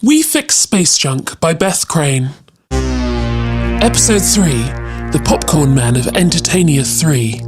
We Fix Space Junk by Beth Crane. Episode 3, The Popcorn Man of Entertania 3.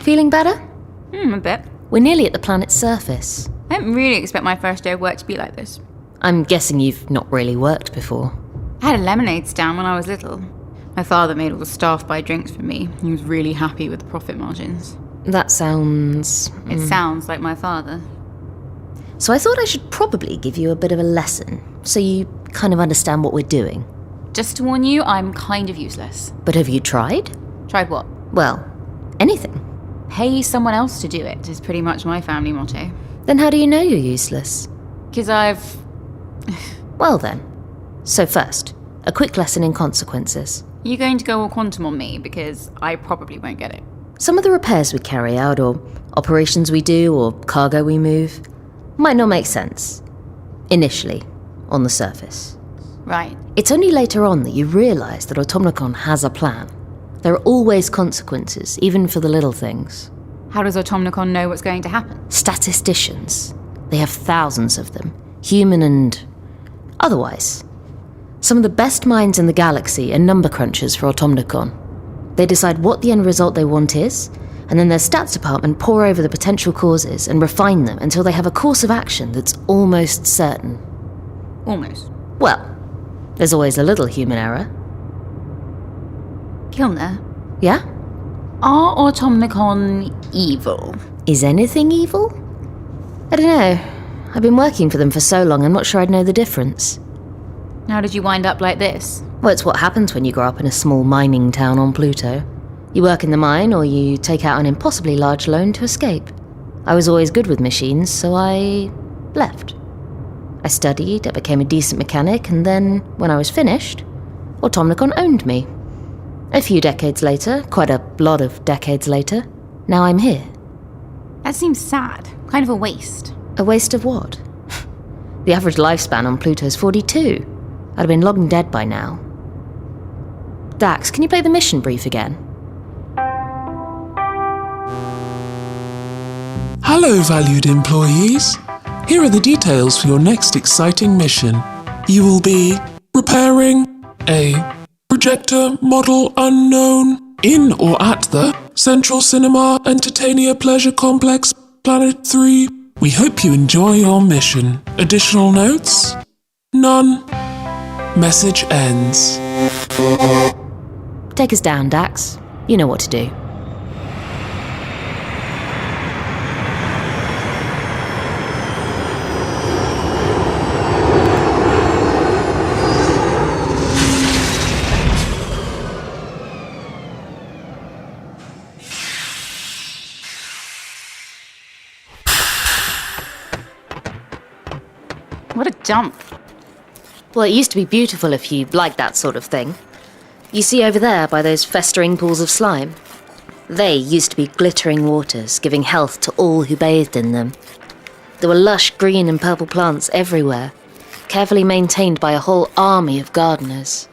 Feeling better? A bit. We're nearly at the planet's surface. I didn't really expect my first day of work to be like this. I'm guessing you've not really worked before. I had a lemonade stand when I was little. My father made all the staff buy drinks for me. He was really happy with the profit margins. That sounds... It sounds like my father. So I thought I should probably give you a bit of a lesson, so you kind of understand what we're doing. Just to warn you, I'm kind of useless. But have you tried? Tried what? Well, anything. Pay someone else to do it is pretty much my family motto. Then how do you know you're useless? Because I've... Well then. So first, a quick lesson in consequences. You're going to go all quantum on me because I probably won't get it. Some of the repairs we carry out, or operations we do, or cargo we move, might not make sense. Initially, on the surface. Right. It's only later on that you realise that Automnicon has a plan. There are always consequences, even for the little things. How does Automnicon know what's going to happen? Statisticians. They have thousands of them, human and otherwise. Some of the best minds in the galaxy are number crunchers for Automnicon. They decide what the end result they want is, and then their stats department pore over the potential causes and refine them until they have a course of action that's almost certain. Almost. Well, there's always a little human error. Kilner, Yeah? are Automnicon evil? Is anything evil? I don't know. I've been working for them for so long, I'm not sure I'd know the difference. How did you wind up like this? Well, it's what happens when you grow up in a small mining town on Pluto. You work in the mine, or you take out an impossibly large loan to escape. I was always good with machines, so I left. I studied, I became a decent mechanic, and then, when I was finished, Automnicon owned me. A few decades later, quite a lot of decades later, now I'm here. That seems sad. Kind of a waste. A waste of what? The average lifespan on Pluto's 42. I'd have been long dead by now. Dax, can you play the mission brief again? Hello, valued employees. Here are the details for your next exciting mission. You will be repairing a projector model unknown in or at the Central Cinema Entertania Pleasure Complex, Planet 3. We hope you enjoy your mission. Additional notes? None. Message ends. Take us down, Dax. You know what to do. What a jump. Well, it used to be beautiful if you liked that sort of thing. You see over there by those festering pools of slime? They used to be glittering waters, giving health to all who bathed in them. There were lush green and purple plants everywhere, carefully maintained by a whole army of gardeners.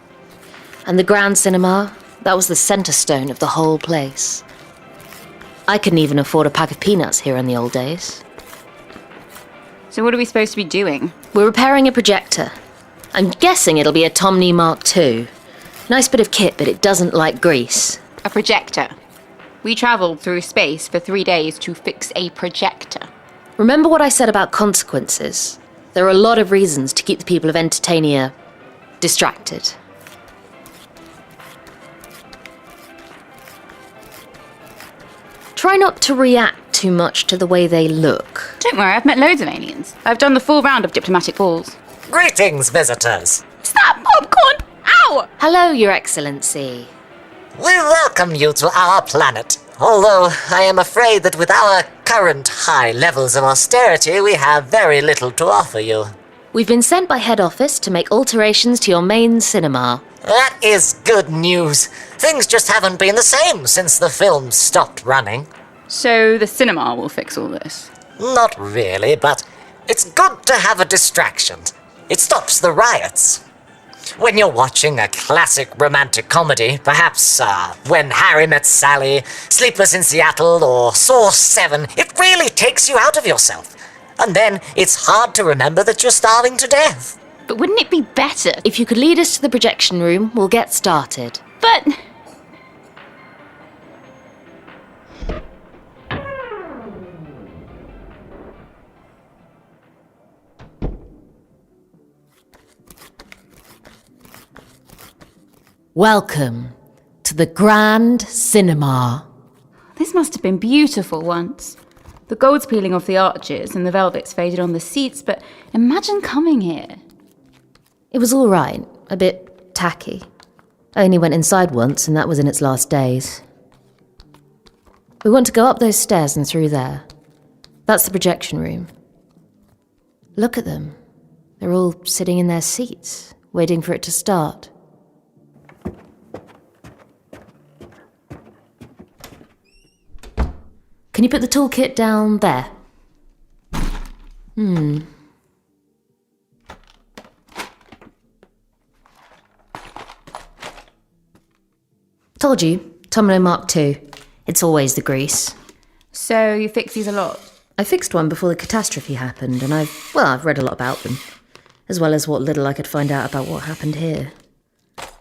And the Grand Cinema, that was the centre stone of the whole place. I couldn't even afford a pack of peanuts here in the old days. So what are we supposed to be doing? We're repairing a projector. I'm guessing it'll be a Tomney Mark II. Nice bit of kit, but it doesn't like grease. A projector. We travelled through space for 3 days to fix a projector. Remember what I said about consequences? There are a lot of reasons to keep the people of Entertania distracted. Try not to react too much to the way they look. Don't worry, I've met loads of aliens. I've done the full round of diplomatic balls. Greetings, visitors. Stop, popcorn! Ow! Hello, Your Excellency. We welcome you to our planet, although I am afraid that with our current high levels of austerity, we have very little to offer you. We've been sent by head office to make alterations to your main cinema. That is good news. Things just haven't been the same since the film stopped running. So the cinema will fix all this? Not really, but it's good to have a distraction. It stops the riots. When you're watching a classic romantic comedy, perhaps When Harry Met Sally, Sleepless in Seattle, or Saw 7, it really takes you out of yourself. And then it's hard to remember that you're starving to death. But wouldn't it be better If you could lead us to the projection room, we'll get started. But... Welcome to the Grand Cinema. This must have been beautiful once. The gold's peeling off the arches and the velvet's faded on the seats, but imagine coming here. It was all right, a bit tacky. I only went inside once, and that was in its last days. We want to go up those stairs and through there. That's the projection room. Look at them. They're all sitting in their seats, waiting for it to start. Can you put the toolkit down there? Told you, Tomino Mark II. It's always the grease. So you fix these a lot? I fixed one before the catastrophe happened, and I've read a lot about them, as well as what little I could find out about what happened here.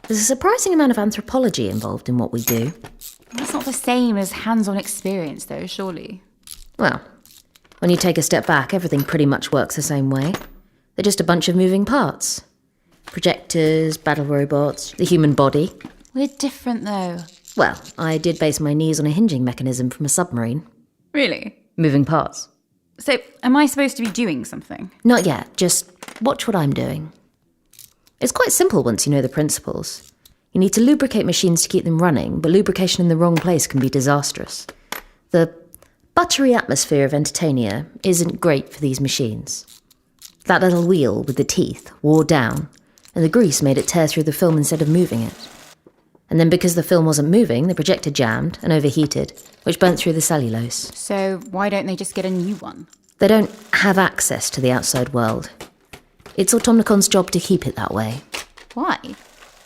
There's a surprising amount of anthropology involved in what we do. That's not the same as hands-on experience, though, surely. Well, when you take a step back, everything pretty much works the same way. They're just a bunch of moving parts. Projectors, battle robots, the human body. We're different, though. Well, I did base my knees on a hinging mechanism from a submarine. Really? Moving parts. So, am I supposed to be doing something? Not yet, just watch what I'm doing. It's quite simple once you know the principles. You need to lubricate machines to keep them running, but lubrication in the wrong place can be disastrous. The buttery atmosphere of Entertania isn't great for these machines. That little wheel with the teeth wore down, and the grease made it tear through the film instead of moving it. And then because the film wasn't moving, the projector jammed and overheated, which burnt through the cellulose. So, why don't they just get a new one? They don't have access to the outside world. It's Automnicon's job to keep it that way. Why?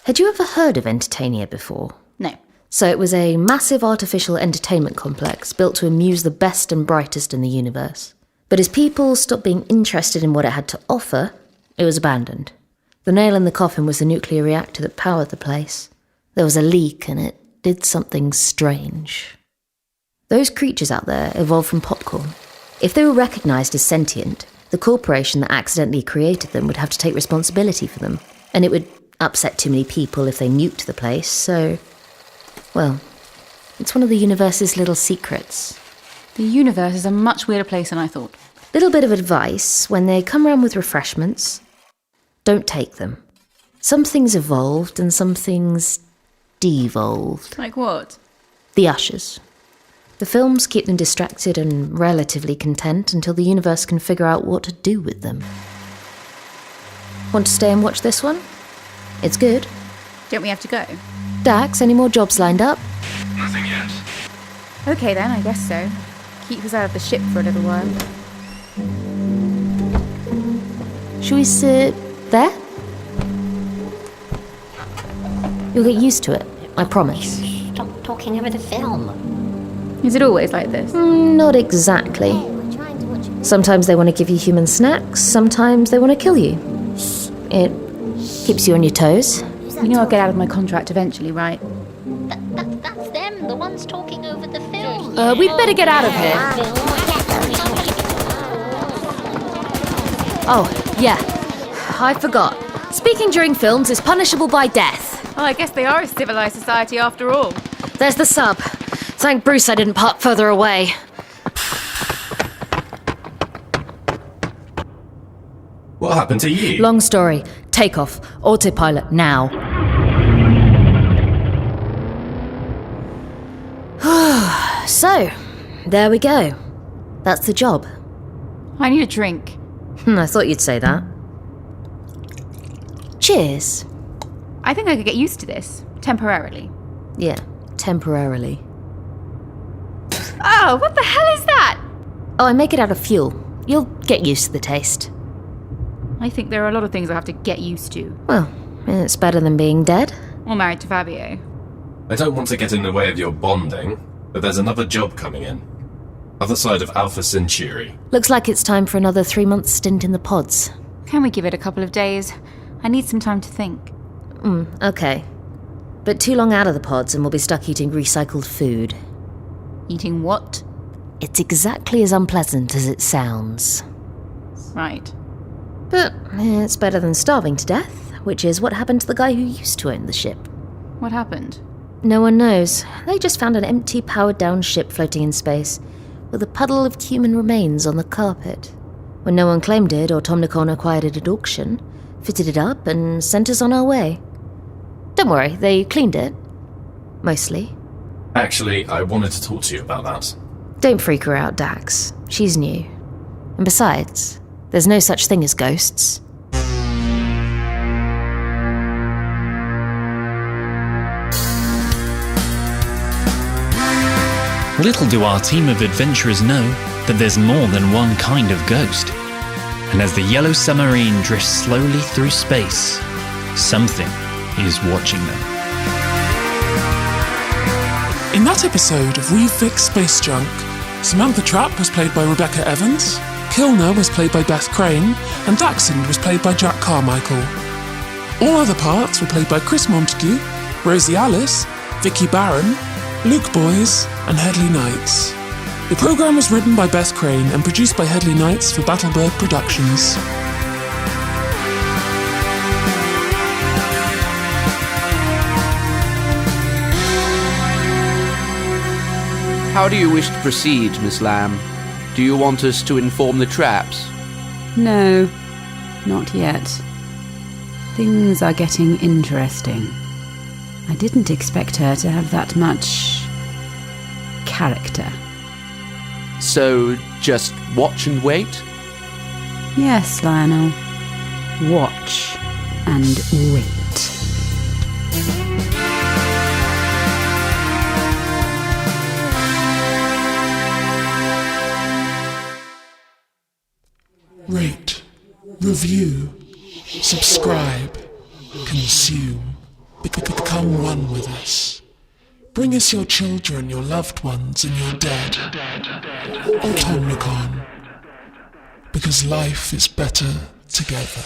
Had you ever heard of Entertania before? No. So it was a massive artificial entertainment complex built to amuse the best and brightest in the universe. But as people stopped being interested in what it had to offer, it was abandoned. The nail in the coffin was the nuclear reactor that powered the place. There was a leak and it did something strange. Those creatures out there evolved from popcorn. If they were recognised as sentient, the corporation that accidentally created them would have to take responsibility for them, and it would upset too many people if they nuked the place, so... Well, it's one of the universe's little secrets. The universe is a much weirder place than I thought. Little bit of advice, when they come around with refreshments, don't take them. Some things evolved and some things devolved. Like what? The ushers. The films keep them distracted and relatively content until the universe can figure out what to do with them. Want to stay and watch this one? It's good. Don't we have to go? Dax, any more jobs lined up? Nothing yet. Okay then, I guess so. Keep us out of the ship for a little while. Shall we sit there? You'll get used to it, I promise. Stop talking over the film. Is it always like this? Not exactly. Sometimes they want to give you human snacks, sometimes they want to kill you. It keeps you on your toes. You know I'll get out of my contract eventually, right? That's them, the ones talking over the film. We'd better get out of here. Oh, yeah. I forgot. Speaking during films is punishable by death. Well, I guess they are a civilised society after all. There's the sub. Thank Bruce I didn't park further away. What happened to you? Long story. Takeoff. Autopilot now. So, there we go. That's the job. I need a drink. I thought you'd say that. Cheers. I think I could get used to this, temporarily. Yeah, temporarily. Oh, what the hell is that? Oh, I make it out of fuel. You'll get used to the taste. I think there are a lot of things I have to get used to. Well, it's better than being dead. Or married to Fabio. I don't want to get in the way of your bonding, but there's another job coming in. Other side of Alpha Centauri. Looks like it's time for another 3-month stint in the pods. Can we give it a couple of days? I need some time to think. Okay. But too long out of the pods and we'll be stuck eating recycled food. Eating what? It's exactly as unpleasant as it sounds. Right. But it's better than starving to death, which is what happened to the guy who used to own the ship. What happened? No one knows. They just found an empty, powered-down ship floating in space, with a puddle of human remains on the carpet. When no one claimed it, Automnicon acquired it at auction, fitted it up, and sent us on our way. Don't worry, they cleaned it. Mostly. Actually, I wanted to talk to you about that. Don't freak her out, Dax. She's new. And besides, there's no such thing as ghosts. Little do our team of adventurers know that there's more than one kind of ghost. And as the yellow submarine drifts slowly through space, something is watching them. In that episode of We've Fixed Space Junk, Samantha Trapp was played by Rebecca Evans, Kilner was played by Beth Crane, and Dachshund was played by Jack Carmichael. All other parts were played by Chris Montague, Rosie Alice, Vicki Barron, Luke Booys, and Hedley Knights. The programme was written by Beth Crane and produced by Hedley Knights for Battlebird Productions. How do you wish to proceed, Miss Lamb? Do you want us to inform the traps? No, not yet. Things are getting interesting. I didn't expect her to have that much character. So, just watch and wait? Yes, Lionel. Watch and wait. Rate, review, subscribe, consume. Become one with us. Bring us your children, your loved ones, and your dead. Automnicon. Because life is better together.